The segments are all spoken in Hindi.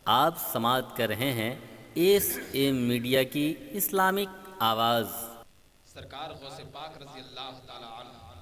आप समाअत कर रहे हैं एस एम मीडिया की इस्लामिक आवाज़। सरकार गौसे पाक रज़ी अल्लाह ताला अन्हु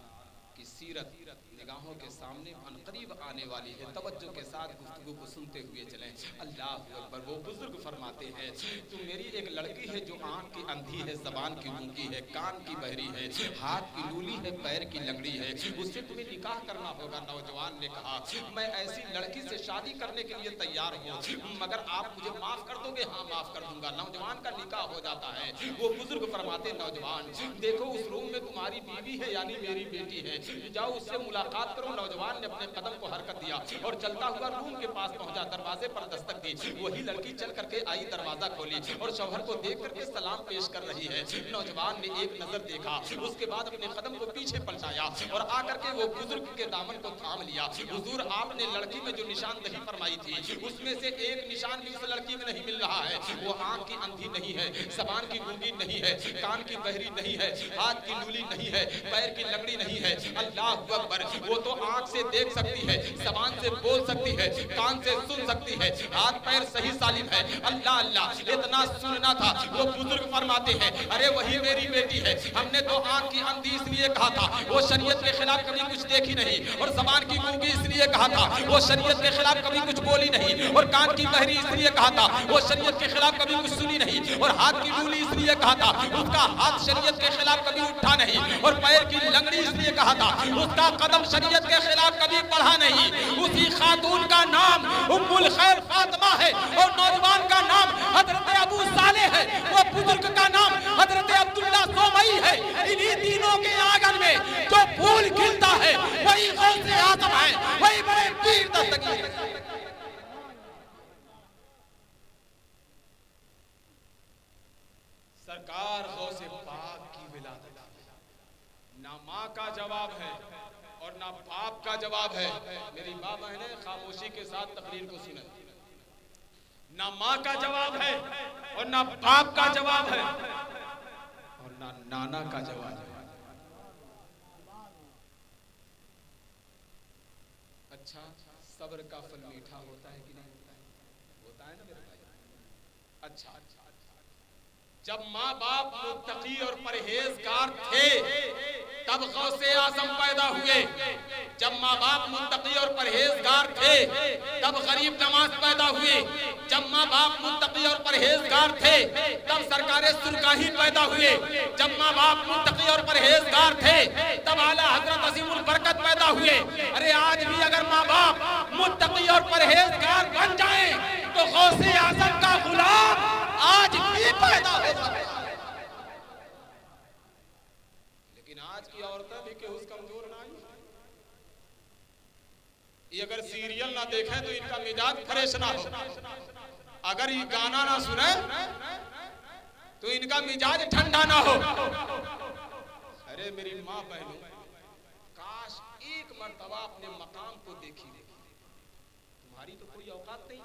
की सीरत निगाहों के सामने अनकरीब आने वाली है। तवज्जो के साथ गुफ्तगू को सुनते हुए चलें। अल्लाह अकबर। वो बुजुर्ग फरमाते हैं, तुम मेरी एक लड़की है जो आँख की अंधी है, जबान की गूंगी है, कान की बहरी है, हाथ की लूली है, पैर की लंगड़ी है, उससे तुम्हें निकाह करना होगा। नौजवान ने कहा, मैं ऐसी लड़की से शादी करने के लिए तैयार हूँ, मगर आप मुझे माफ कर दोगे? हाँ, माफ कर दूंगा। नौजवान का निकाह हो जाता है। वो बुजुर्ग फरमाते, नौजवान देखो, उस रूम में तुम्हारी बीवी है यानी मेरी बेटी है, जाओ उससे मुलाकात करो। नौजवान ने अपने कदम को हरकत दिया और चलता हुआ रूम के पास पहुंचा। दरवाजे पर दस्तक दी। वही लड़की चल करके आई, दरवाजा खोली और शौहर को देख करके सलाम पेश कर रही है। नौजवान ने एक नजर देखा, उसके बाद अपने कदम को पीछे पलटाया और आकर के वो बुजुर्ग के दामन को थाम लिया। हुजूर, आपने लड़की में जो निशानदही फरमाई थी, उसमें से एक निशान भी उस लड़की में नहीं मिल रहा है। वो आंख की अंधी नहीं है, जबान की गूंगी नहीं है, कान की बहरी नहीं है, हाथ की लूली नहीं है, पैर की लंगड़ी नहीं है। अल्लाह अकबर। वो तो आंख से देख सकती है, जबान से बोल सकती है, कान से सुन सकती है, हाथ पैर सही सालिम है। अल्लाह अल्लाह, इतना सुनना था। वो बुजुर्ग फरमाते हैं, अरे वही मेरी बेटी है। हमने तो आंख की अंधी इसलिए कहा था, वो शरीयत के खिलाफ कभी कुछ देखी नहीं, और जबान की गूंगी इसलिए कहा था, वो शरीयत के खिलाफ कभी कुछ बोली नहीं, और कान की बहरी इसलिए कहा था, वो शरीयत के खिलाफ कभी कुछ सुनी नहीं, और हाथ की लूली इसलिए कहा था, उसका हाथ शरीयत के खिलाफ कभी उठा नहीं, और पैर की लंगड़ी इसलिए कहा था, उसका कदम शरीयत के खिलाफ कभी बढ़ा नहीं। उसी खातून का नाम उम्मुल खैर फातिमा है, और नौजवान का नाम हजरत अबू सालेह है, वो बुजुर्ग का नाम हजरत अब्दुल्ला सोमई है। इन्हीं तीनों के आंगन में जो फूल खिलता है वही गौसे आजम है, वही बड़े पीर दस्तगीर है। सरकार गौसे पाक की विलादत ना माँ का जवाब है और ना बाप का जवाब है। मेरी माँ बहनें खामोशी के साथ तकरीर को सुने। ना माँ का जवाब है और ना बाप का जवाब है और ना नाना का जवाब है। अच्छा, सब्र का फल मीठा होता है कि नहीं होता है? होता है ना मेरे भाई। अच्छा, जब माँ बाप मुत्तकी और परहेजगार थे तब गौसे आजम पैदा हुए। जब माँ बाप मुत्तकी और परहेजगार थे तब गरीब नवाज पैदा हुए। जब माँ बाप मुत्तकी और परहेजगार थे तब सरकारे सुरकाही पैदा हुए। जब माँ बाप मुत्तकी और परहेजगार थे तब आला हजरत अजीमुल बरकत पैदा हुए। अरे आज भी अगर माँ बाप मुत्तकी और परहेजगार बन जाएं तो गौसे आजम का गुलाम आज भी पैदा हो सकता है। लेकिन आज की औरतें भी केहू कमजोर ना आई। ये अगर सीरियल ना देखें तो इनका मिजाज फ्रेश ना हो, अगर ये गाना ना सुने तो इनका मिजाज ठंडा ना हो। अरे मेरी माँ बहनों, काश एक मर्तबा अपने मकाम को देखी। तुम्हारी तो कोई औकात नहीं।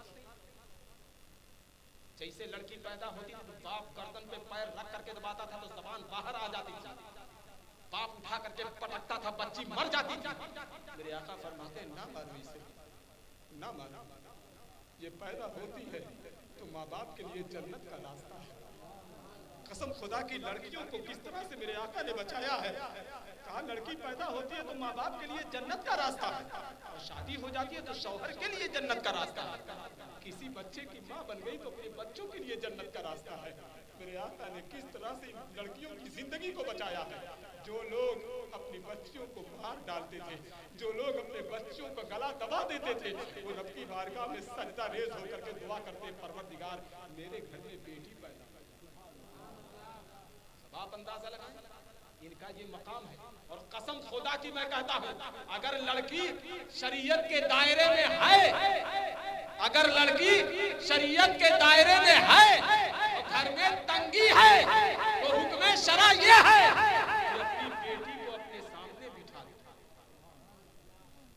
जैसे लड़की पैदा होती थी तो बाप गर्दन पे पैर रख करके दबाता था तो जबान बाहर आ जाती थी, बाप उठा करके पटकता था, बच्ची मर जाती थी। मेरे आका फरमाते, ना मारो इसे, ना मारो। ये पैदा होती है तो माँ बाप के लिए जन्नत का रास्ता है। कसम खुदा की, लड़कियों को किस तरह से मेरे आका ने बचाया है। कहा लड़की पैदा होती है तो माँ बाप के लिए जन्नत का रास्ता है, और शादी हो जाती है तो शौहर के लिए जन्नत का रास्ता है। किसी बच्चे की माँ बन गई तो अपने बच्चों के लिए जन्नत का रास्ता है। मेरे आका ने किस तरह से लड़कियों की जिंदगी को बचाया है। जो लोग अपनी बच्चियों को मार डालते थे, जो लोग अपने बच्चों का गला दबा देते थे, वो रब की बारगाह में सजदा रेज होकर के दुआ करते, परवरदिगार मेरे घर में बेटी पैदा। आप अंदाजा लगाएं, इनका ये मकाम है। और कसम खुदा की मैं कहता हूं, अगर लड़की शरीयत के दायरे में है, अगर लड़की शरीयत के दायरे में है तो घर में तंगी है तो हुक्म शरा ये है कि अपनी बेटी को अपने सामने बिठा दो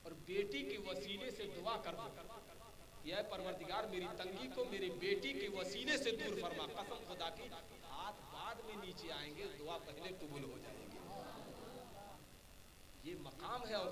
और बेटी के वसीले से दुआ कर दो, यह परवरदिगार मेरी तंगी को मेरी बेटी के वसीले से दूर फरमा। कसम खुदा की, हाथ बाद में नीचे आएंगे, दुआ पहले कबूल हो जाएगी। ये मकाम है। और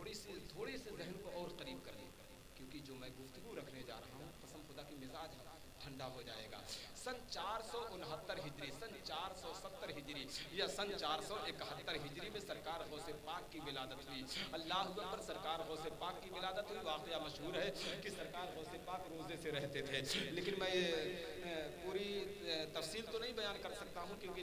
थोड़े से जहन को और करीब कर लिए, क्योंकि जो मैं गुफ्तगू रखने जा रहा हूँ कसम खुदा की मिजाज ठंडा हो जाएगा। सन 469 हिजरी, सन 470 हिजरी या सन 471 हिजरी में सरकार गौसे पाक की विलादत हुई। अल्लाह अकबर, सरकार गौसे पाक की विलादत हुई। वाक़या मशहूर है कि सरकार गौसे पाक रोज़े से रहते थे, लेकिन मैं पूरी तफसील तो नहीं बयान कर सकता हूँ क्योंकि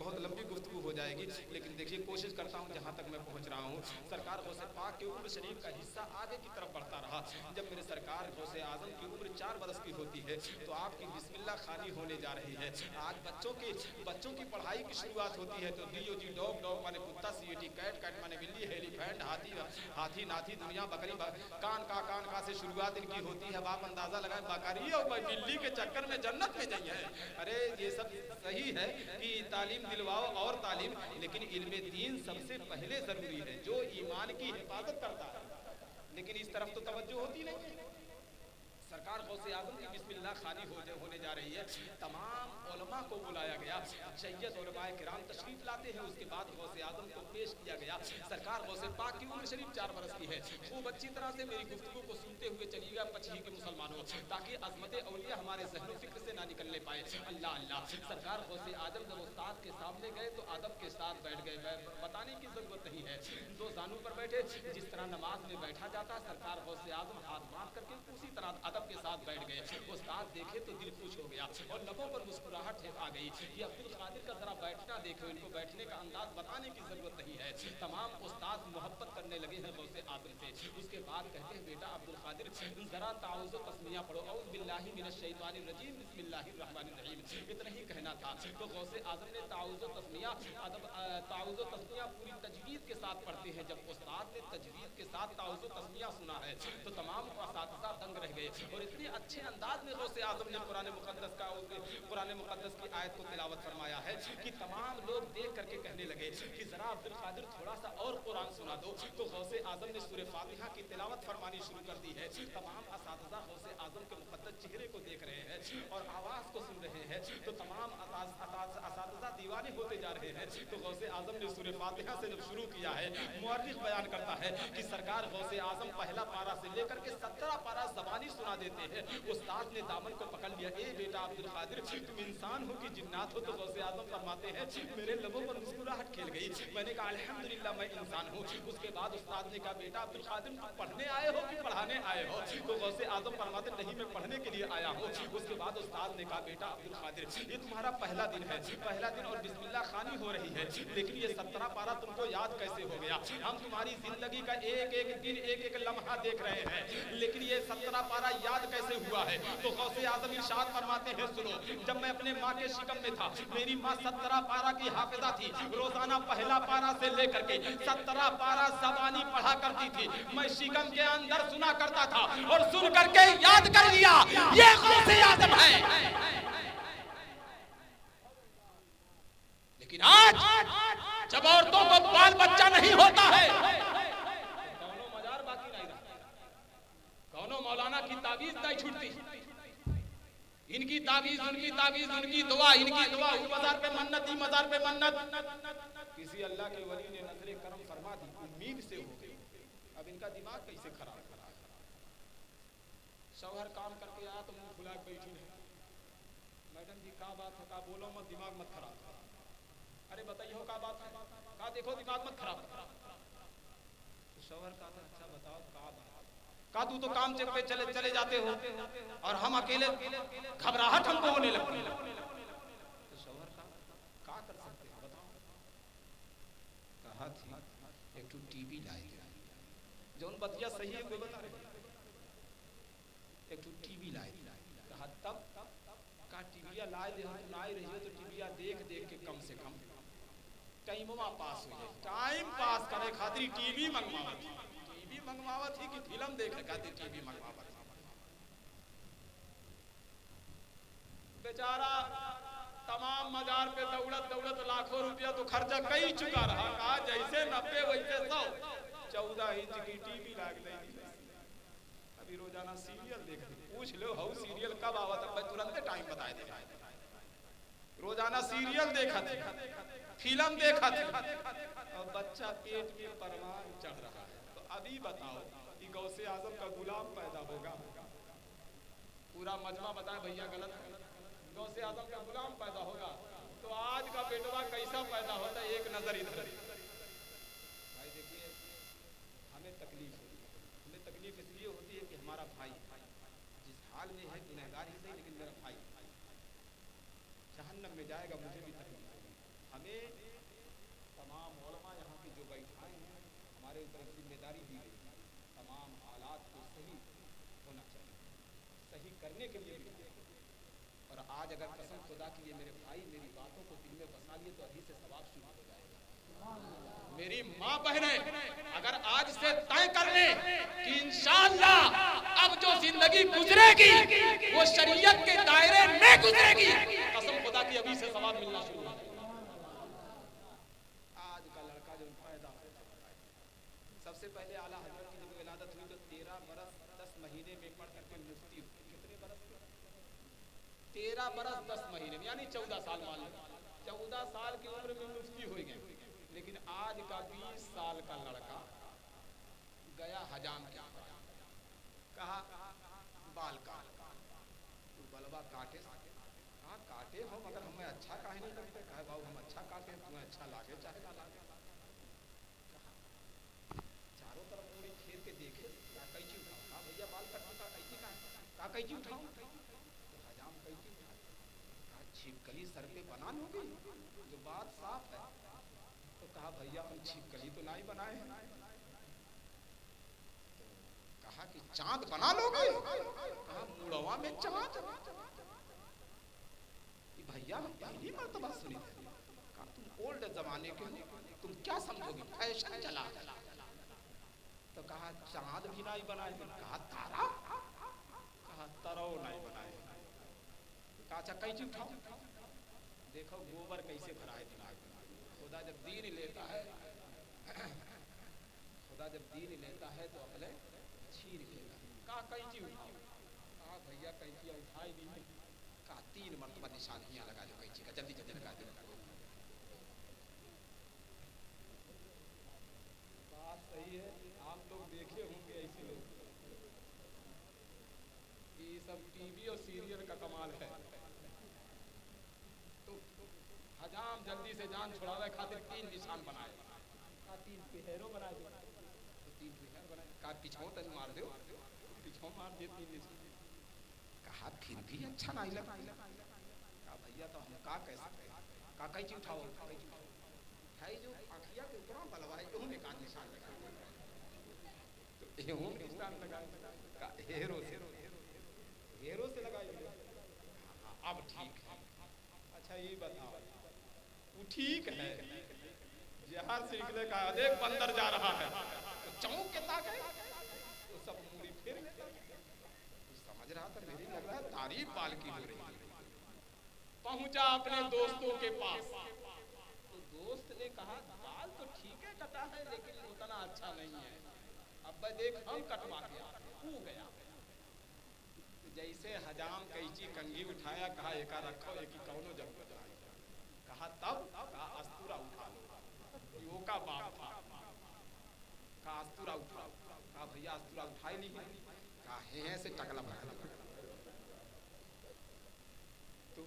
बहुत लंबी गुफ्तगू हो जाएगी, लेकिन देखिए कोशिश करता हूँ जहाँ तक मैं पहुँच रहा हूँ। सरकार गौसे पाक के उम्र शरीफ का हिस्सा आगे की तरफ बढ़ता रहा। जब मेरे सरकार गौसे आजम की उम्र 4 बरस की होती है तो आपकी बिस्मिल्लाह खानी होने जा रही है। आज बच्चों की पढ़ाई की शुरुआत होती है तो DOG डॉग, डॉग माने कुत्ता, CAT कैट, कैट माने बिल्ली, एलिफेंट हाथी, हाथी नाथी दुनिया, बकरी कान का से शुरुआत इनकी होती है। बाप अंदाजा लगाए बकरी और बिल्ली के चक्कर में जन्नत में जाइए। अरे ये सब सही है कि तालीम दिलवाओ और तालीम, लेकिन इल्मे दीन सबसे पहले जरूरी है जो ईमान की हिफाजत करता है, लेकिन इस तरफ तो तवज्जो होती नहीं है। सरकार गौसे आजम की बिस्मिल्लाह खानी होने जा रही है। तमाम उलमा को बुलाया गया, जय्यद उलमाए किराम तशरीफ लाते हैं। उसके बाद गौसे आजम को पेश किया गया। सरकार गौसे पाक की उम्र शरीफ 4 बरस की है। खूब अच्छी तरह से मेरी गुफ्तगू को सुनते हुए चलिएगा पछी के मुसलमानों, ताकि अजमत औलिया हमारे ज़हन फिक्र से ना निकलने पाए। अल्लाह अल्लाह। सरकार गौसे आजम जब उस्ताद के सामने गए तो अदब के साथ बैठ गए। बताने की जरूरत नहीं है, 2 जानू पर बैठे जिस तरह नमाज में बैठा जाता। सरकार गौसे आजम हाथ बांध करके उसी तरह अदब के साथ बैठ गए। उस्ताद देखे तो दिल खुश हो गया और लबों पर मुस्कुराहट आ गई। ये अब्दुल कादिर का जरा बैठना देखो, इनको बैठने का अंदाज बताने की जरूरत नहीं है। तमाम उस्ताद मोहब्बत करने लगे हैं गौसे आजम से। उसके बाद कहते हैं बेटा अब्दुल कादिर जरा ताउज़ तस्मिया पढ़ो, औज़ बिल्लाहि मिनश शैतानिर रजीम बिस्मिल्लाहिर रहमानिर रहीम, इतना ही कहना था। तो गौसे आजम ने ताउज़ तस्मिया ताउज़ तस्मिया पूरी तजवीज़ के साथ पढ़ते हैं। जब उस्ताद ने तजवीज़ के साथ ताउज़ तस्मिया सुना है तो तमाम असातिज़ा दंग रह गए और इतने अच्छे अंदाज में गौसे आजम ने कुरान मुक़द्दस की आयत को तिलावत फरमाया है कि तमाम लोग देख करके कहने लगे कि जरा अब्दुल कादिर थोड़ा सा और कुरान सुना दो। तो गौसे आजम ने सूरह फातिहा की तिलावत फरमानी शुरू कर दी है। तमाम असातिज़ा गौसे आजम के मुक़द्दस चेहरे को देख रहे हैं और आवाज़ को सुन रहे हैं। तो तमाम असातिज़ा दीवाने होते जा रहे हैं। तो गौसे आजम ने सूरह फातिहा से जब शुरू किया है, मुअर्रिख़ बयान करता है कि सरकार गौसे आजम पहला पारा से लेकर के 17 पारा ज़बानी सुना देते हैं। उस्ताद ने दामन को पकड़ लिया, ए बेटा अब्दुल कादिर तुम इंसान हो कि जिन्नात हो? तो गौसे आजम फरमाते हैं मेरे लबों पर मुस्कुराहट खेल गई। मैंने कहा अल्हम्दुलिल्लाह मैं इंसान हूँ। उसके बाद उस्ताद ने कहा बेटा अब्दुल कादिर तुम पढ़ने आए हो कि पढ़ाने आए हो? तो गौसे आजम फरमाते नहीं मैं पढ़ने के लिए आया हूँ। उसके बाद उस्ताद ने कहा बेटा अब्दुल कादिर ये तुम्हारा पहला दिन है, पहला दिन और बिस्मिल्लाह खानी हो रही है, लेकिन ये 17 पारा तुमको याद कैसे हो गया? हम तुम्हारी जिंदगी का एक एक दिन एक एक लम्हा देख रहे हैं, लेकिन ये 17 पारा याद कैसे हुआ है? तो गौसे आजम इरशाद फरमाते हैं सुनो, जब मैं अपने माँ के शिकम में था मेरी माँ 17 पारा की हाफिजा थी। रोजाना पहला पारा से लेकर के 17 पारा ज़बानी पढ़ा करती थी। मैं शिकम के अंदर सुना करता था और सुन करके याद कर लिया, ये गौसे आजम है। लेकिन आज जब औरतों को बाल बच्चा नहीं होता है, कौनो मजार बाकी नहीं रहा, कौनो मौलाना की ताबीज नहीं छूटती। इनकी ताबीज उनकी ताबीज, उनकी दुआ इनकी दुआ, उस मजार पे मन्नत, ई मजार पे मन्नत। किसी अल्लाह के वली ने नजरे करम फरमा दी, उम्मीद से हो गई। अब इनका दिमाग कैसे खराब? शौहर काम करके आया तो मुंह फुला के बैठी है, मैडम जी क्या बात है? का बोलो मत, दिमाग मत खराब। अरे बताइए क्या बात है? का देखो दिमाग मत खराब। तो शौहर का अच्छा बताओ का तू तो काम पे चले जाते हो और हम अकेले घबराहट हमको होने लगती है। तो शौहर का कर सकते हैं बताओ? कहा थी एक टीवी लाई जौन बतिया सही है कोई बता रहे, एक टीवी लाई। कहा तब का टीविया लाए दे हम लाई रही है तो टीविया देख देख के कम से कम टाइमवा पास हो जाए। टाइम पास करे खातिर टीवी मंगवावत थी कि फिल्म देखे खातिर टीवी मंगवावत थी। बेचारा तमाम मजार पे दौड़त लाखों रुपया तो खर्चा कई चुका रहा। कहा जैसे 90 वैसे 100, 14 इंच की टीवी लाग गई। अभी रोजाना सीरियल देख पूछ लो हाउ सीरियल कब आवत, मैं तुरंत टाइम बताए दे। रोजाना सीरियल देखा थे, फिल्म देखा थे और बच्चा पेट में परवान चढ़ रहा है। तो अभी बताओ कि गौसे आजम का गुलाम पैदा होगा? पूरा मजमा बताए भैया गलत है, गौसे आजम का गुलाम पैदा होगा। तो आज का बेटवा कैसा पैदा होता है? एक नजर इधर। भाई देखिए, हमें तकलीफ होती है, हमें तकलीफ इसलिए होती है कि हमारा भाई जिस हाल में है, गुनहगार ही सही, लेकिन मेरा भाई जहन्नम में जाएगा, मुझे भी तकलीफ होगी। हमें तमाम उलमा यहाँ की जो बैठाए हैं, हमारे ऊपर एक जिम्मेदारी दी गई, तमाम हालात को सही होना चाहिए, सही करने के लिए भी। और आज अगर कसम खुदा की ये मेरे भाई मेरी बातों को दिल में बसा लिए तो अभी से सवाब शुरू हो जाएगा। मेरी माँ बहनें अगर आज से तय कर ले कि इंशाअल्लाह अब जो जिंदगी गुजरेगी वो शरीयत के दायरे में गुजरेगी, कसम खुदा की अभी से सवाब मिलना शुरू हो जाएगा। आज का लड़का जो पैदा होता है, सबसे पहले आला हजरत की जब विलादत हुई तो 13 बरस 10 महीने में पढ़ करके मुफ्ती हुए। कितने बरस? 13 बरस 10 महीने में, यानी 14 साल मान लो। 14 साल की उम्र में मुफ्ती हो गए। लेकिन आज का 20 साल का लड़का गया हजाम क्या कहा, बाल काट, तू बलवा काटे, कहा काटे हो मगर हमें अच्छा काहे नहीं लगते? कहा बाबू हम अच्छा काटे, तुम्हें अच्छा लागे चाहे ना लागे। चारों तरफ पूरी फेर के देखे, क्या कैची उठाओ? हाँ भैया बाल कटने का कैची का कैची उठाओ? तो हजाम कैची उठा, कहा छिपकली सर पे बना लोगे? जो बात साफ है। तो कहा भैया हम छिपकली तो नहीं बनाए हैं। तो कहा कि चांद बना लोगे? कहा मुड़वा में चांद? भैया पहली मर्तबा सुनी है। कहा तुम ओल्ड जमाने के हो, तुम क्या समझोगे, फैशन चला। तो कहा चांद भी नहीं बनाए। कहा तारा? कहा तरौ नहीं बनाए। कहा अच्छा कैची उठाओ, देखो गोबर कैसे भरा है दिमाग में। खुदा जब दीन लेता है, खुदा जब दीन लेता है तो अपने छीन लेता है। कहा कैची उठाओ? कहा भैया कैची उठाई नहीं। कहा 3 मरतबा निशानियां लगा लो कैची का, जल्दी जल्दी लगा दो। बात सही है, आप लोग देखे होंगे ऐसे लोग। ये सब टीवी और सीरियल का कमाल है। तो हजाम जल्दी से जान छुड़ावे खातिर 3 निशान बनाए। कहा 3 पेहरो बना दो। तो 3 पेहर बनाए। कहा पिछाओ तक मार दो, पिछाओ मार दिए 3 निशान। कहा फिर भी अच्छा नहीं लगा। कहा भैया तो हम का कह सकते हैं? कहा कैची उठाओ, कैची उठाओ। है जो आँखिया के ऊपर बलवाए उन्होंने का निशान लगा। तो एहू निशान लगाए। कहा हेरो से लगाइए। अब ठीक है। अच्छा ये बताओ, वो ठीक है जहर से निकले का देख बंदर जा रहा है तो चौंक के ताके तो सब मूड़ी फिर समझ रहा था मेरी लग रहा है तारीफ बाल की हो रही। पहुंचा अपने दोस्तों के पास तो दोस्त ने कहा बाल तो ठीक है कटा है लेकिन उतना अच्छा नहीं है, अब देख हम कटवा के हो गया। जैसे हजाम कैची कंघी उठाया, कहा एका रखो एक ही कौनो जरूरत नहीं। कहा तब? कहा अस्तूरा उठा लो, यो का बाप था। कहा अस्तूरा उठा। कहा भैया अस्तूरा उठाई नहीं। कहा है से टकला भरा। तो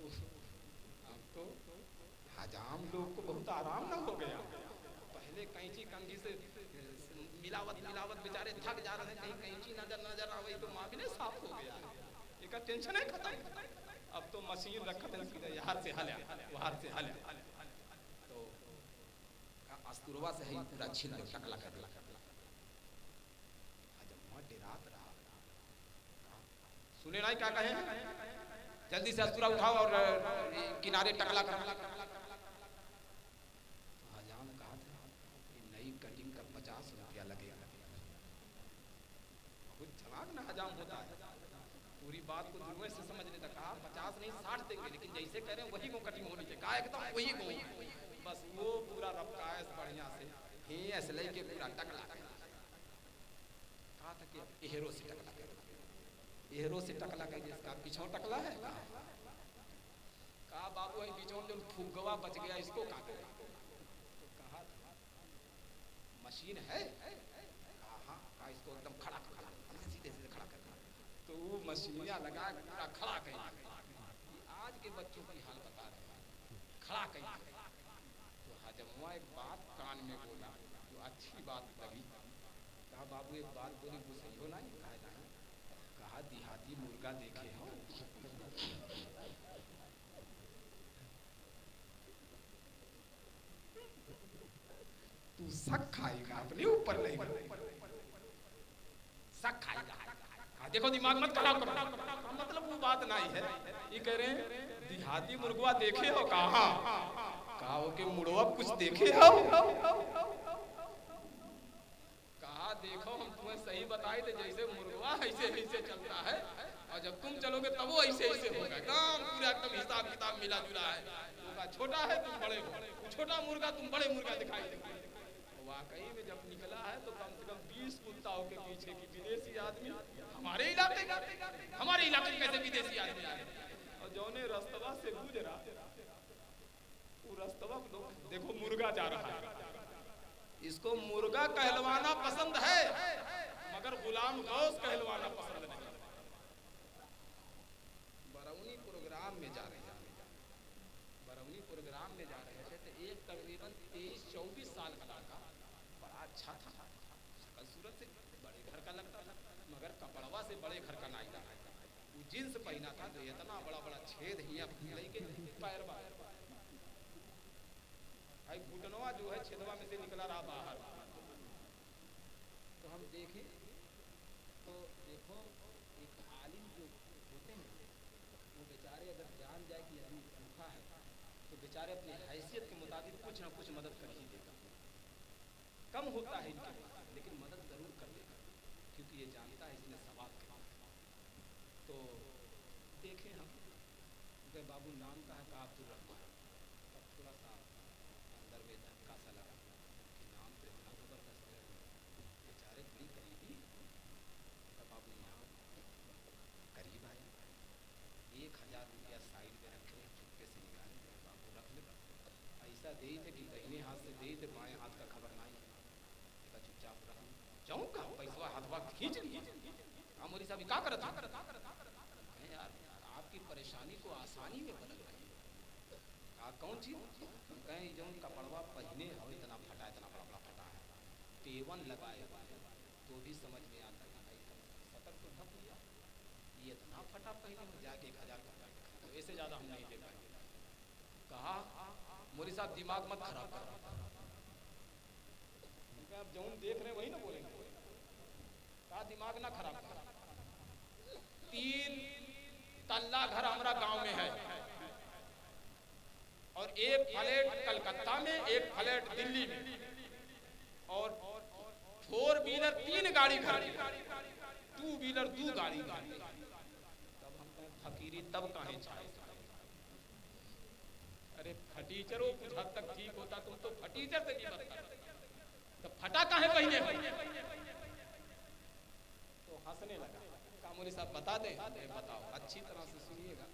अब तो हजाम लोग को बहुत आराम ना हो गया। पहले कैंची कंघी से मिलावट बेचारे थक जा रहे हैं, कहीं कैंची नजर ना वही तो मामले साफ हो गया। एक टेंशन है खत्म। अब तो मशीन रखत है सीधे यहाँ से हल्या वहां से हल्या। तो अस्तुरवा से ही पूरा छीन टकला कर दिया। जब डेरात रहा, सुने नहीं क्या कहे, जल्दी से अस्तुरा उठाओ और किनारे टकला कर। हजाम कहा था नई कटिंग का 50 रुपया लगेगा। बहुत चलाक ना हजाम होता है, पूरी बात को जुए से समझ लेता। कहा 50 नहीं 60 देंगे, लेकिन जैसे कह रहे हैं वही को कटिंग होनी चाहिए। कहा एकदम वही को, बस वो पूरा रफ्कायस बढ़िया से ही ऐसे लेके पूरा टकला। कहा था कि एहरो से टकला कर, एहरो से टकला कर। जिसका पीछों टकला है। कहा बाबू है पीछों जो फुगवा बच गया इसको कहा करे। तो कहा मशीन है? कहा हाँ। तो वो मशीनियां लगा पूरा खड़ा कहीं आज के बच्चों की हाल बता रहे खड़ा कहीं तो हजमुआ एक बात कान में बोला जो अच्छी बात लगी कहा बाबू एक बात बोली वो सही हो नहीं कहा नहीं कहा देहाती मुर्गा देखे हो तू शक खाएगा अपने ऊपर नहीं शक खाएगा देखो दिमाग मत खराब करो मतलब वो बात नहीं है ये कह रहे हैं देहाती मुर्गा देखे हो कहा कहा हो कि मुड़वा कुछ देखे हो कहा देखो हम तुम्हें सही बताए थे जैसे मुर्गा ऐसे ऐसे चलता है और जब तुम चलोगे तब वो ऐसे ऐसे होगा एकदम पूरा एकदम हिसाब किताब मिला जुला है तो छोटा है तुम बड़े हो छोटा मुर्गा तुम बड़े मुर्गा दिखाई देंगे वाकई में जब निकला है तो कम से कम 20 कुत्ताओं के पीछे की विदेशी आदमी हमारे इलाके कैसे विदेशी आदमी आए और जौने रस्तवा से गुजरा वो रस्तवा देखो मुर्गा जा रहा है इसको मुर्गा कहलवाना पसंद है मगर गुलाम गौस कहलवाना पसंद नहीं बरौनी प्रोग्राम में जा रहे हैं बरौनी प्रोग्राम में जा रहे थे तो एक तकरीबन 23-24 साल का लड़का बड़ा अच्छा था शकल सूरत से बड़े घर का लगता था मगर कपड़वा से बड़े घर का नहीं था वो जींस पहना था जो इतना बड़ा बड़ा छेद हिया के पैर भाई घुटनवा जो है छेदवा में से निकला रहा बाहर तो हम देखें तो देखो एक आलिम जो होते हैं वो बेचारे अगर जान जाए कि आदमी भूखा है तो बेचारे अपनी हैसियत के मुताबिक कुछ ना कुछ मदद कर ही देगा कम होता है इनके पास लेकिन मदद जरूर कर देगा क्योंकि ये जानता है इसने सवाब किया तो देखें हम गए बाबू नाम का है कहा अब्दुल रहमान तब थोड़ा सा अंदर में धक्का सा लगा कि नाम तो इतना जबरदस्त है बेचारे बड़ी करीबी तब बाबू यहाँ करीब आए 1000 रुपया साइड में रखे चुपके से निकाले बाबू रख ले ऐसा दे थे कि दाहिने हाथ से दे थे बाएं हाथ का खबर नहीं चुपचाप रख जाऊँ का पैसा हाथवा खींच लिए मोदी साहब क्या करता यार आपकी परेशानी को आसानी में बदल रही है कहा कौन चीज कहीं जो कपड़वा पहने हो इतना फटा इतना बड़ा बड़ा फटा है पेवन लगाए तो भी समझ में आता है भाई सतर्क तो ढक लिया ये इतना फटा पहने में जाके 1000 का तो ऐसे ज्यादा हम नहीं दे पाएंगे कहा मोदी साहब दिमाग मत खराब कर आप जो देख रहे हैं वही ना बोलेंगे कहा दिमाग ना खराब कर 3 तल्ला घर हमारा गांव में है और एक फ्लैट कलकत्ता में एक फ्लैट दिल्ली में और 4 व्हीलर 3 गाड़ी घर 2 व्हीलर 2 गाड़ी तब हम फकीरी तब कहें छाए अरे फटीचर कुछ हद तक ठीक होता तुम तो फटीचर से नहीं बनता तो फटा काहे पहने हो तो हंसने लगा कामोली साहब बता दें बताओ अच्छी तरह से सुनिएगा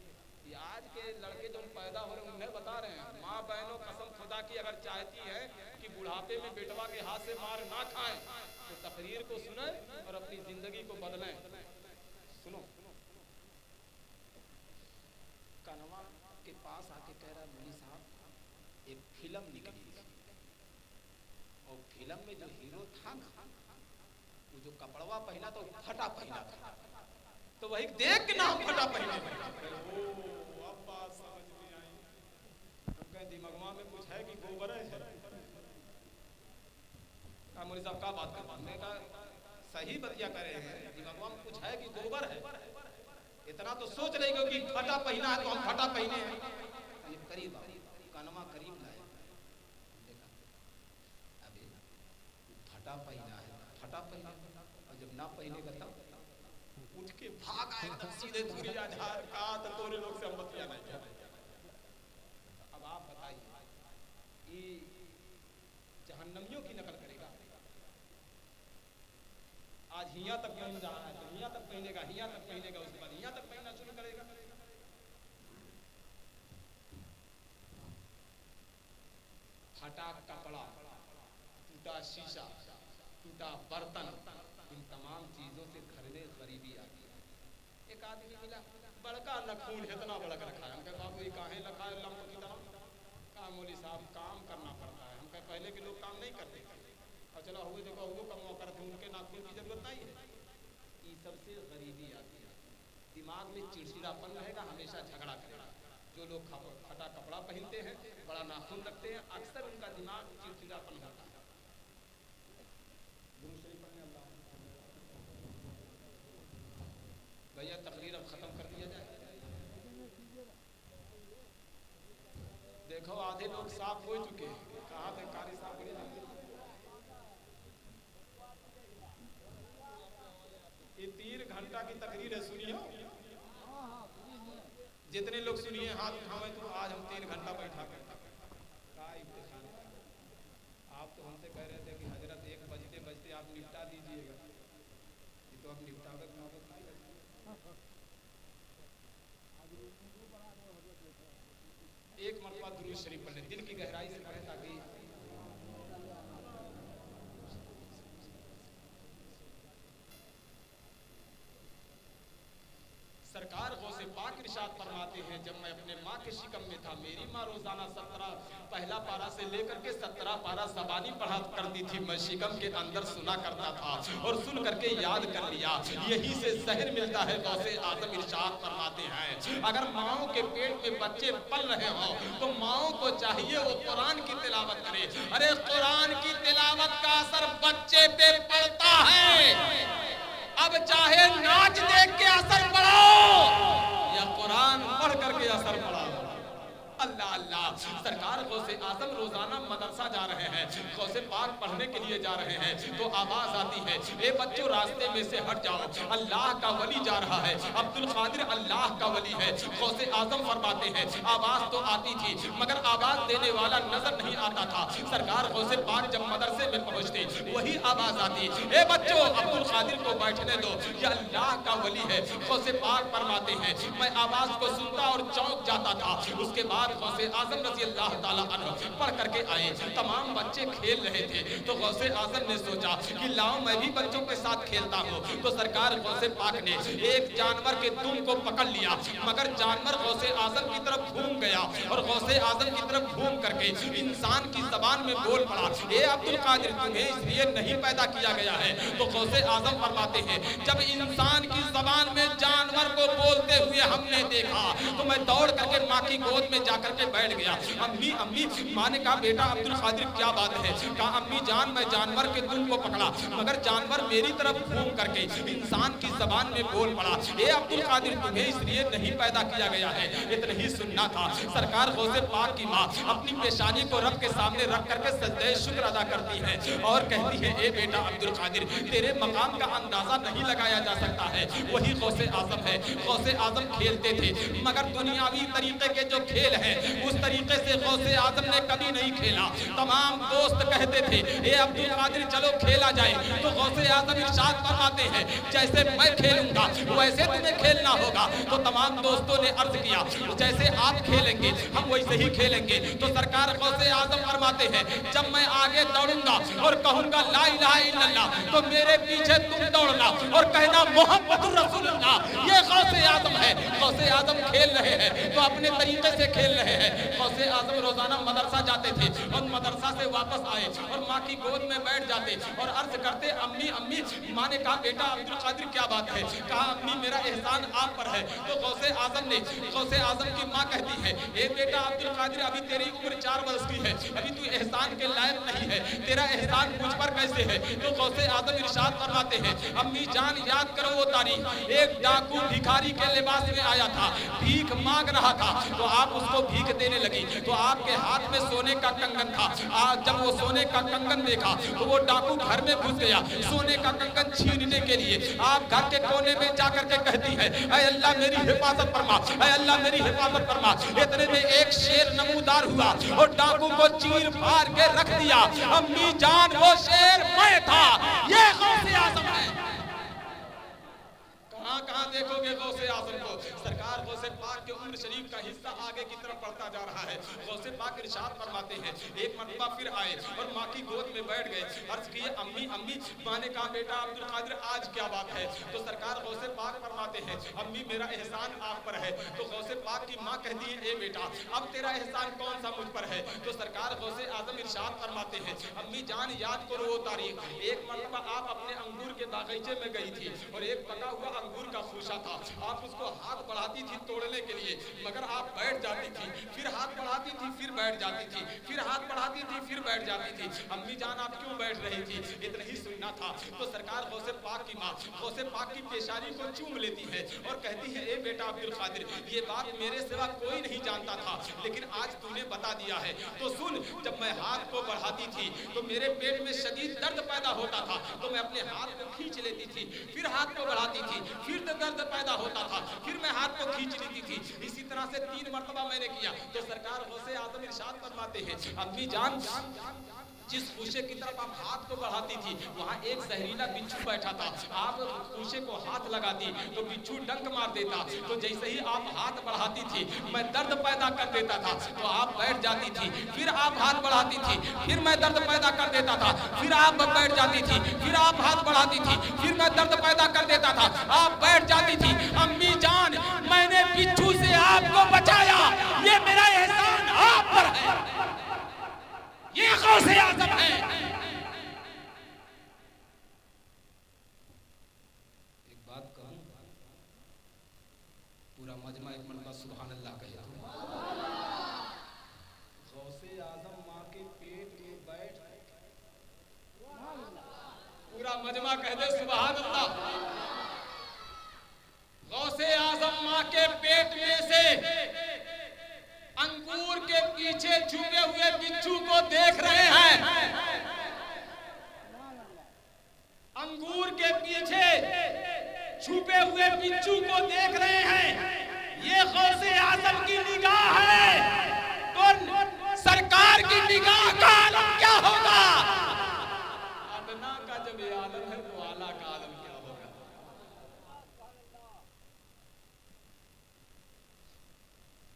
ये आज के लड़के जो पैदा हो रहे हैं उन्हें बता रहे हैं माँ बहनों कसम खुदा की अगर चाहती है कि बुढ़ापे में बेटवा के हाथ से मार ना खाएं तो तकरीर को सुने और अपनी जिंदगी को बदलें सुनो कनवा के पास आके कह रहा मुनी साहब एक फिल्म निकली और फिल्म में जो हीरो था ना वो जो कपड़वा पहना तो फटा पहना था तो वही देख के ना हम फटा पहने अब बात समझ में आई कहीं दिमागवा में कुछ है कि गोबर है मोदी साहब का बात कर मैं कहा सही बतिया करे हैं दिमागवा में कुछ है कि गोबर है इतना तो सोच रही कि फटा पहना है तो हम फटा पहने हैं करीब कनमा करीब लाए अभी फटा पहना है फटा पहना और जब ना पहनेगा तब उठ के भाग आए एकदम सीधे धुरिया झाड़ का तो तोरे लोग से हम बतिया नहीं कर अब आप बताइए ये जहन्नमियों की नकल करेगा आज हिया तक पहन रहा है तो हिया तक पहनेगा उसके बाद हिया तक पहनना शुरू करेगा फटा कपड़ा टूटा शीशा टूटा बर्तन इन तमाम चीजों से घर में गरीबी आती है एक आदमी मिला, बड़का नखून इतना बड़का रखा है। हम कहे बाबू ये काहे लखा है लंप की तरह? कहा मौली साहब काम करना पड़ता है। हम कहे पहले के लोग काम नहीं करते और चलो हुए देखो वो कम करते, उनके नाखून की जरूरत नहीं है। ये सबसे गरीबी आती है, दिमाग में चिड़चिड़ापन रहेगा, हमेशा झगड़ा करेगा। जो लोग फटा कपड़ा पहनते हैं, बड़ा नाखून रखते हैं, अक्सर उनका दिमाग चिड़चिड़ापन होता है। भैया तकरीर अब खत्म कर दिया जाए। देखो आधे लोग साफ हो चुके हैं, कहाँ थे कारी साहब? ये 3 घंटा की तकरीर है, सुनिए। जितने लोग सुनिए हाथ उठावे तो आज हम 3 घंटा बैठा करते। आप तो हमसे कह रहे थे कि हजरत 1 बजते बजते आप निपटा दीजिएगा, ये तो आप निपटावे एक मरतबा दुरूद शरीफ पढ़े, दिल की गहराई से पढ़े ताकि सरकार गौसे पाक इरशाद फरमाते हैं, जब मैं अपने माँ के शिकम में था, मेरी माँ रोजाना 17 पहला पारा से लेकर के 17 पारा ज़बानी पढ़ा करती थी। मैं शिकम के अंदर सुना करता था और सुन करके याद कर लिया। यही से जहर मिलता है। गौसे आजम इरशाद फरमाते हैं, अगर माओ के पेट में बच्चे पल रहे हो तो माओ को चाहिए वो कुरान की तिलावत करे। अरे कुरान की तिलावत का असर बच्चे पे पड़ता है। अब चाहे नाच देख के असर पड़ाओ या कुरान पढ़ करके असर पड़ाओ। अल्लाह अल्लाह। सरकार गौसे आजम रोजाना मदरसा जा रहे हैं, गौसे पाक पढ़ने के लिए जा रहे हैं, तो आवाज आती है, ए बच्चों रास्ते में से हट जाओ, अल्लाह का वली जा रहा है। अब्दुल कादिर अल्लाह का वली है। गौसे आजम फरमाते हैं, आवाज तो आती थी मगर आवाज देने वाला नजर नहीं आता था। सरकार गौसे पाक जब मदरसे में पहुंचते वही आवाज आती, ए बच्चों अब्दुल कादिर को बैठने दो, ये अल्लाह का वली है। गौसे पाक फरमाते हैं, मैं आवाज को सुनता और चौंक जाता था। उसके बाद गौसे आजम रज़ी अल्लाह ताला अन्हु पढ़ करके आए। तमाम बच्चे खेल रहे थे तो गौसे आजम ने सोचा कि लाओ मैं भी बच्चों के साथ खेलता हूँ। तो सरकार गौसे पाक ने एक जानवर के दुम को पकड़ लिया, मगर जानवर गौसे आजम की तरफ घूम गया और गौसे आजम की तरफ घूम करके इंसान की जबान में बोल पड़ा, ए अब्दुल कादिर तुम्हें इसलिए नहीं पैदा किया गया है। तो गौसे आजम फरमाते हैं, जब इंसान की जबान में जानवर को बोलते हुए हमने देखा तो मैं दौड़ करके माँ की गोद में जाकर के बैठ गया। अम्मी अम्मी, माँ ने कहा बेटा अब्दुल कादिर क्या बात है? कहा अम्मी जान मैं जानवर के दुम को पकड़ा मगर जानवर मेरी तरफ घूम करके इंसान की जबान में बोल पड़ा, ए अब्दुल कादिर तुम्हें इसलिए नहीं पैदा किया गया है। इतना ही सुनना था। सरकार गौसे पाक की माँ अपनी पेशानी को रब के सामने रख करके सजदे शुक्र अदा करती है और कहती है, ए बेटा अब्दुल कादिर तेरे मकाम का अंदाजा नहीं लगाया जा सकता है। वही गौसे आजम है। गौसे आजम खेलते थे मगर दुनियावी तरीके के जो खेल है उस तरीके से गौसे आजम ने कभी नहीं खेला। तमाम दोस्त कहते थे, ए अब्दुल कादिर चलो खेला जाए, तो गौसे आजम इरशाद फरमाते हैं, जैसे मैं खेलूंगा वैसे तुम्हें खेलना होगा। तो तमाम दोस्तों ने अर्ज किया, जैसे आप खेलेंगे हम वैसे ही खेलेंगे। तो सरकार गौसे आजम फरमाते हैं, जब मैं आगे दौड़ूंगा और कहूंगा ला इलाहा इल्लल्लाह तो मेरे पीछे तुम दौड़ना और कहना मोहम्मदुर रसूलुल्लाह। ये गौसे आजम है। गौसे आजम खेल रहे हैं तो अपने तरीके से खेल रहे हैं। गौसे आजम रोजाना मदरसा जाते थे और मदरसा से वापस आए और माँ की गोद में बैठ जाते और अर्ज करते, अम्मी अम्मी। माँ ने कहा बेटा अब्दुल कादिर क्या बात है? कहा अम्मी मेरा एहसान आप पर है। तो गौसे आजम ने, गौसे आजम की माँ कहती है, ए बेटा अब्दुल कादिर अभी तेरी उम्र 4 वर्ष की है, अभी तू एहसान के लायक नहीं है, तेरा एहसान मुझ पर कैसे है? तो गौसे आजम इरशाद फरमाते हैं, अम्मी जान याद करो वो तारीख, एक डाकू भिखारी के लिबास में आया था, भीख मांग रहा था, तो आप उसको भीख देने लगी तो आपके हाथ में सोने का कंगन था। आज जब वो सोने का कंगन देखा तो वो डाकू घर में घुस गया सोने का कंगन छीनने के लिए। आप घर के कोने में जाकर के कहती है, ऐ अल्लाह मेरी हिफाजत फरमा, ऐ अल्लाह मेरी हिफाजत फरमा। इतने में एक शेर नमूदार हुआ और डाकू को चीर फाड़ के रख दिया। अम्मी जान वो शेर मैं था। ये गौसे आजम है। कहाँ कहाँ देखोगे गौसे आजम को? सरकार गौसे पाक के उम्र शरीफ का का हिस्सा आगे की तरफ बढ़ता जा रहा है। गौसे पाक इरशाद फरमाते हैं, एक मरतबा फिर आए और माँ की गोद में बैठ गए। अर्ज किए अम्मी अम्मी। माँ ने कहा बेटा अब्दुल कादिर आज क्या बात है? तो सरकार गौसे पाक फरमाते हैं अम्मी मेरा एहसान आप पर है। तो गौसे पाक की माँ कहती है ए बेटा अब तेरा एहसान कौन सा मुझ पर है? तो सरकार गौसे आजम इरशाद फरमाते हैं अम्मी जान याद करो वो तारीख, एक मरतबा आप अपने अंगूर के बागीचे में गई थी और एक पका हुआ अंगूर का खूशा था। आप उसको हाथ बढ़ाती थी तोड़ने के लिए, मगर आप बैठ जाती थी, फिर हाथ बढ़ाती थी, फिर बैठ जाती थी, फिर हाथ बढ़ाती थी, फिर बैठ जाती थी। अम्मी जान आप क्यों बैठ रही थी? इतना ही सुनना था। तो सरकार गौसे पाक की माँ गौसे पाक की पेशानी को चूम लेती है और कहती है ए बेटा अब्दुल कादिर ये बात मेरे सिवा कोई नहीं जानता था, लेकिन आज तूने बता दिया है। तो सुन, जब मैं हाथ को बढ़ाती थी तो मेरे पेट में शदीद दर्द पैदा होता था, तो मैं अपने हाथ को खींच लेती थी, फिर हाथ को बढ़ाती थी, फिर दर्द पैदा होता था, फिर मैं हाथ को खींच लेती थी। इसी तरह से 3 मरतबा मैंने किया। तो सरकार गौसे आजम इरशाद फरमाते हैं अम्मी जान जिस खूशे की तरफ आप हाथ को बढ़ाती थी वहाँ एक जहरीला बिच्छू बैठा था। आप खूशे को हाथ लगाती तो बिच्छू डंक मार देता, तो जैसे ही आप हाथ बढ़ाती थी मैं दर्द पैदा कर देता था, तो आप बैठ जाती थी, फिर आप हाथ बढ़ाती थी, फिर मैं दर्द पैदा कर देता था, फिर आप बैठ जाती थी, फिर आप हाथ बढ़ाती थी, फिर मैं दर्द पैदा कर देता था, आप बैठ जाती थी। अम्मी जान मैंने बिच्छू से आपको बचाया, ये मेरा एहसान आप पर है, ये गौसे आज़म है। एक बात कहूं, पूरा मजमा एक मरतबा सुभान अल्लाह कहे। गौसे आज़म माँ के पेट में बैठ, पूरा मजमा कह दे सुभान अल्लाह। गौसे आज़म माँ के पेट में से अंगूर के पीछे छुपे हुए बिच्छू को देख रहे हैं, अंगूर के पीछे छुपे हुए बिच्छू को देख रहे हैं। ये गौसे आज़म की निगाह है, तो सरकार की निगाह का आलम क्या होगा? अदना का जब ये आलम है तो आला का आलम क्या होगा?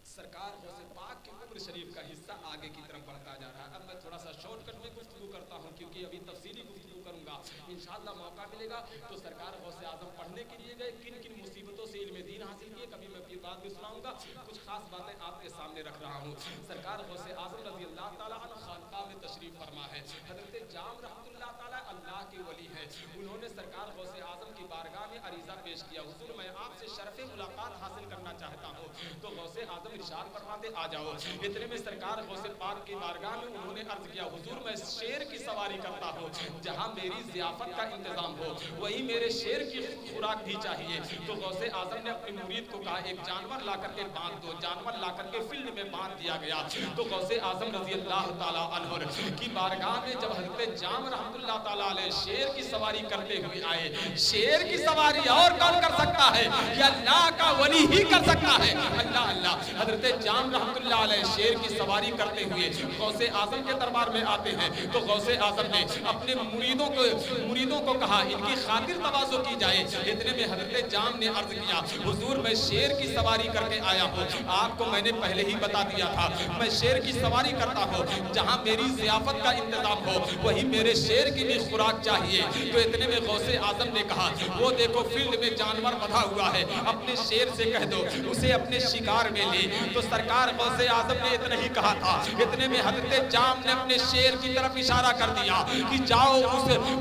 सरकार गौसे पाक के कब्र शरीफ का हिस्सा आगे की तरफ बढ़ता जा रहा है। अब मैं थोड़ा सा शॉर्टकट में गुफ्तगू करता हूँ क्योंकि अभी तफसीली गुफ्तगू करूंगा, इंशाअल्लाह मौका मिलेगा तो। सरकार गौसे आज़म पढ़ने के लिए गए, किन किन मुसीबतों से इल्म दीन हासिल किए, कभी मैं फिर बात भी सुनाऊंगा। कुछ खास बातें आपके सामने रख रहा हूँ। सरकार गौसे आज़म रज़ी अल्लाह ताला अन्हु खानकाह में तशरीफ फरमा है। हज़रत जाम रहमतुल्लाह ताला अल्लाह के वली है, उन्होंने सरकार गौसे आज़म की बारगाह में अरीज़ा पेश किया, हुज़ूर मैं आपसे शरफ़े मुलाकात हासिल करना चाहता हूँ। तो गौसे आज़म इरशाद फरमाते आ जाओ। इतने में सरकार गौसे पाक की बारगाह में उन्होंने अर्ज किया हुजूर मैं शेर की सवारी करता हूँ, जहाँ मेरी ज़ियाफत का इंतजाम हो वही मेरे शेर की खुराक भी चाहिए। तो गौसे आज़म ने अपने मुरीद को कहा एक जानवर ला करके बांध दो, जानवर ला करके फील्ड में बांध दिया गया। तो गौसे आज़म रज़ी अल्लाह ताला अन्हु की बारगाह में जब हज़रत जाम रहमतुल्लाह ताला अलैह शेर की सवारी करते हुए आए, शेर की सवारी और कौन कर सकता है? ये अल्लाह का वली ही कर सकता है। अल्लाह अल्लाह। हज़रत जाम रहमतुल्लाह अलैह शेर की सवारी करते हुए गौसे आज़म के दरबार में आते हैं। तो गौसे आज़म ने अपने मुरीदों को कहा इनकी खातिर तवाज़ो की जाए। इतने में हज़रत जाम ने अर्ज किया हुजूर मैं शेर की सवारी करके आया हूँ, आपको मैंने पहले ही बता दिया था मैं शेर की सवारी करता हूँ, जहाँ मेरी ज़ियाफत का इंतजाम हो वही मेरे शेर की भी खुराक चाहिए। तो इतने में गौसे आज़म ने कहा वो देखो फील्ड में जानवर बंधा हुआ है, अपने शेर से कह दो उसे अपने शिकार में ले। तो सरकार गौसे आज़म ने इतना ही कहा था। इतने में हज़रत जाम ने अपने शेर की तरफ इशारा कर दिया कि जाओ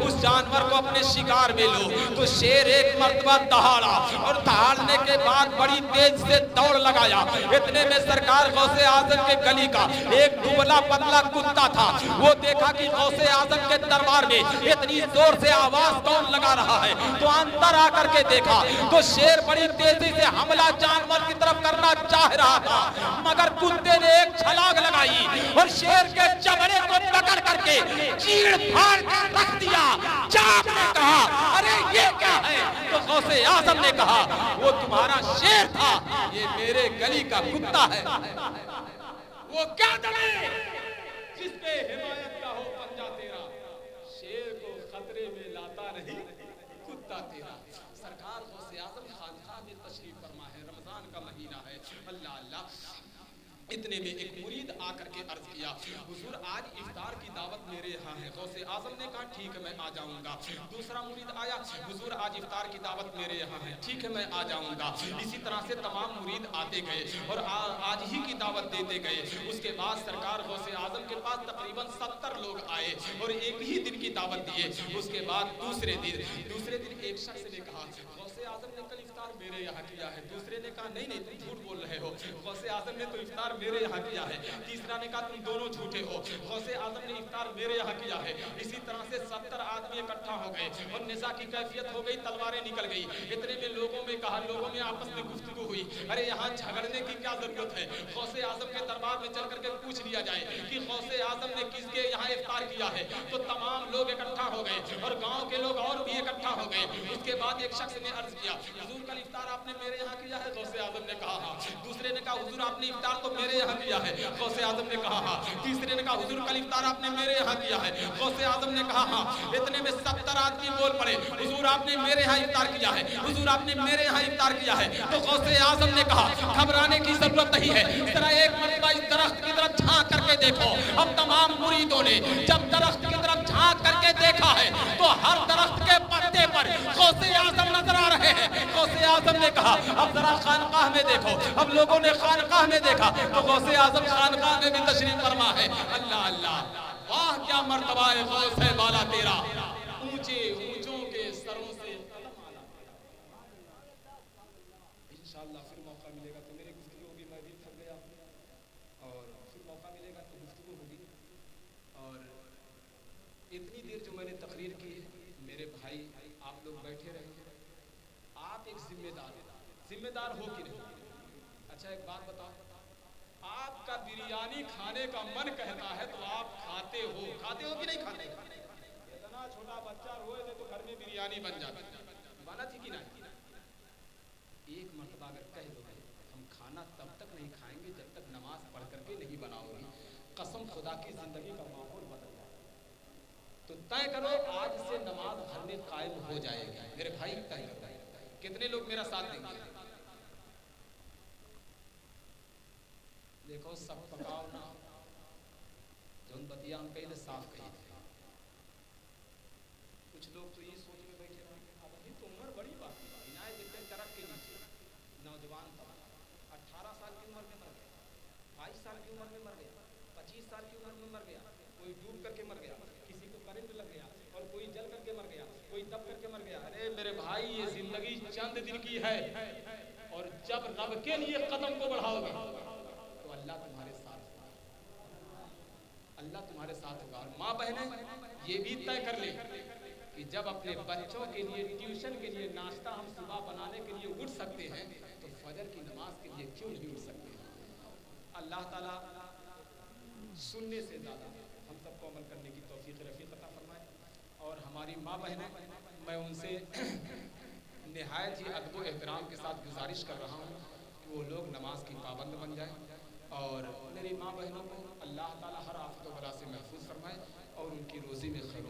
उस जानवर को अपने शिकार में लो। तो शेर एक मर्तबा दहाड़ा और दहाड़ने के बाद बड़ी तेज से दौड़ लगाया। इतने में सरकार गौसे आज़म के गली का एक दुबला पतला कुत्ता था, वो देखा कि गौसे आज़म के दरबार में इतनी जोर से आवाज कौन लगा रहा है, तो अंदर आकर के देखा तो शेर बड़ी तेजी से हमला जानवर की तरफ करना चाह रहा था, मगर कुत्ते ने एक छलांग लगाई और शेर के चमड़े को पकड़ करके चीड़ फाड़ कर रख दिया। जाम ने कहा अरे ये क्या है? तो गौसे आज़म ने कहा वो तुम्हारा शेर था, ये मेरे गली का कुत्ता है। वो क्या दमे जिस पे हिमायत का हो पंजा तेरा, शेर को खतरे में लाता नहीं वास्ता तेरा। सरकार गौसे आजम खानकाह में तशरीफ फरमा है, रमजान का महीना है। अल्लाह अल्लाह, इतने में एक मुरीद आकर के अर्ज किया, हुजूर आज इफ्तार की दावत मेरे यहाँ है। गौसे आजम ने कहा ठीक है मैं आ जाऊंगा। दूसरा मुरीद आया, हुजूर आज इफ्तार की दावत मेरे यहाँ है, ठीक है मैं आ जाऊंगा। इसी तरह से तमाम मुरीद आते गए और आज ही की दावत देते गए। उसके बाद सरकार गौसे आजम के पास तकरीबन 70 लोग आए और एक ही दिन की दावत दिए। उसके बाद दूसरे दिन एक शख्स ने कहा गौसे आजम ने कल इफ्तार मेरे यहाँ किया है। दूसरे ने कहा नहीं नहीं तुम झूठ बोल रहे हो, गौसे आजम ने तो इफ्तार मेरे यहाँ किया है। तीसरा ने कहा तुम दोनों झूठे हो, गौसे आजम ने इफ्तार मेरे यहाँ किया है। इसी तरह से 70 आदमी इकट्ठा हो गए और निज़ा की कैफियत हो गई, तलवारें निकल गई। इतने में लोगों में आपस में गुफ्तगू हुई, अरे यहाँ झगड़ने की क्या जरूरत है, गौसे आजम के दरबार में चल करके पूछ लिया जाए कि गौसे आजम ने किसके यहाँ इफ्तार किया है। तो तमाम लोग इकट्ठा हो गए और गाँव के लोग और भी इकट्ठा हो गए। उसके बाद एक शख्स ने अर्ज किया, हुजूर कल इफ्तार आपने मेरे यहाँ किया है। गौसे आजम ने कहा हाँ। दूसरे ने कहा हुजूर आपने इफ्तार तो मेरे यहाँ किया है। गौसे आजम ने कहा हाँ। तीसरे ने कहा हुजूर कल इफ्तार आपने मेरे यहाँ किया है। गौसे आजम ने कहा हाँ। इतने में 70 आदमी बोल पड़े, हुजूर आपने मेरे यहाँ इफ्तार किया है, हुजूर आपने मेरे यहाँ इफ्तार किया है। तो गौसे आजम ने कहा घबराने की जरूरत नहीं है, जरा एक मरतबा इस दरख्त की तरफ झांक करके देखो। अब तमाम मुरीदों ने जब दरख्त की तरफ झांक करके देखा है तो हर दरख्त के पत्ते पर गौसे आजम नजर आ रहे हैं। गौसे आजम ने कहा अब जरा खानकाह में देखो। अब लोगों ने खानकाह में देखा तो गौसे आजम खानकाह में भी तशरीफ फरमा है। अल्लाह अल्लाह, वाह क्या मर्तबा है गौसे बाला तेरा, ऊंचे ऊंचों के सरों से इंशाअल्लाह फिर मौका मिलेगा तो मेरी गुफ्तगू होगी, मैं भी थक गया और फिर मौका मिलेगा तो गुफ्तगू होगी। और इतनी देर जो मैंने तकरीर की मेरे भाई आप लोग बैठे रहे, आप एक जिम्मेदार हो कि नहीं? अच्छा एक बात बताओ, आपका बिरयानी खाने का मन कहता है तो आप खाते हो कि नहीं खाते? इतना छोटा बच्चा रोए तो घर में बिरयानी बन जाती, बना थी कि नहीं? एक मर्तबा अगर कह दो हम खाना तब तक नहीं खाएंगे जब तक नमाज पढ़ करके नहीं बनाओगे, कसम खुदा की जिंदगी का माहौल बदल जाए। तो तय करो आज से नमाज घर में कायम हो जाएगी। मेरे भाई तय करो, कितने लोग मेरा साथ देंगे? देखो सब पकाओ ना, जोन बतिया हम पहले साफ कही थे। कुछ लोग तो ये सोच में बैठे अब अभी तो उम्र बड़ी बात है, इनाय दिल चरक के नीचे नौजवान था, 18 साल की उम्र में मर गया, 22 साल की उम्र में मर गया, 25 साल की उम्र में मर गया, कोई डूब करके मर गया, किसी को करंट लग गया और कोई जल करके मर गया, कोई दब करके मर गया। अरे मेरे भाई ये जिंदगी चंद दिन की है और जब रब के लिए कदम को बढ़ाओगे तो अल्लाह तुम्हारे साथ होगा, अल्लाह तुम्हारे साथ होगा। और माँ बहनें ये भी तय कर ले कि जब अपने बच्चों के लिए ट्यूशन के लिए नाश्ता हम सुबह बनाने के लिए उठ सकते हैं तो फजर की नमाज के लिए क्यों नहीं उठ सकते? अल्लाह ताला सुनने से ज़्यादा हम सबको अमल करने की तौफीक रफ़ीक अता फरमाए। और हमारी माँ बहनें, मैं उनसे निहायत ही अदब व एहतराम के साथ गुजारिश कर रहा हूँ कि वो लोग नमाज की पाबंद बन जाएं और मेरी माँ बहनों को अल्लाह ताला हर आफत व बला से महफूज फरमाए और उनकी रोज़ी में खैर